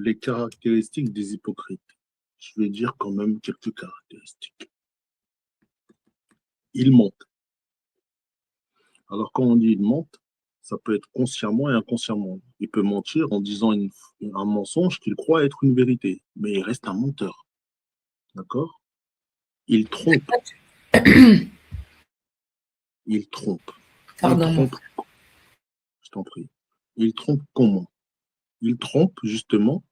Les caractéristiques des hypocrites. Je vais dire quand même quelques caractéristiques. Ils mentent. Alors, quand on dit ils mentent, ça peut être consciemment et inconsciemment. Il peut mentir en disant un mensonge qu'il croit être une vérité, mais il reste un menteur. D'accord? Il trompe. Il trompe. Il Pardon. trompe, je t'en prie. Il trompe comment? Il trompe justement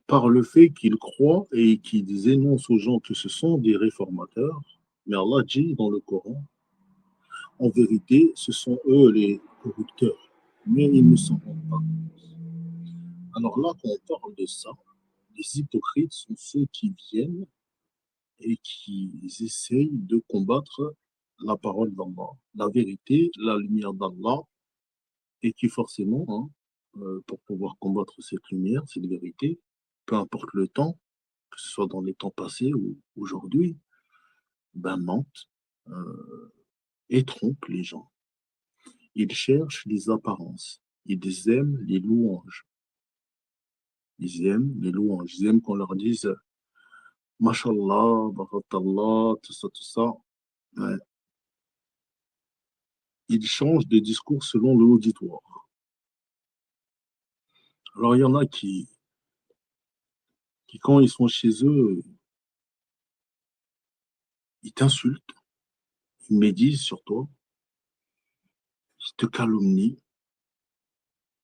par le fait qu'il croit et qu'il énonce aux gens que ce sont des réformateurs. Mais Allah dit dans le Coran, en vérité, ce sont eux les corrupteurs, mais ils ne s'en rendent pas compte. Alors là, quand on parle de ça, les hypocrites sont ceux qui viennent et qui essayent de combattre la parole d'Allah, la vérité, la lumière d'Allah, et qui forcément, pour pouvoir combattre cette lumière, cette vérité, peu importe le temps, que ce soit dans les temps passés ou aujourd'hui, ben mentent et trompent les gens. Ils cherchent les apparences, ils aiment les louanges. Ils aiment les louanges, ils aiment qu'on leur dise Mashallah, Barakallah, tout ça, tout ça. Ouais. Ils changent de discours selon l'auditoire. Alors, il y en a qui, quand ils sont chez eux, ils t'insultent, ils médisent sur toi, ils te calomnient,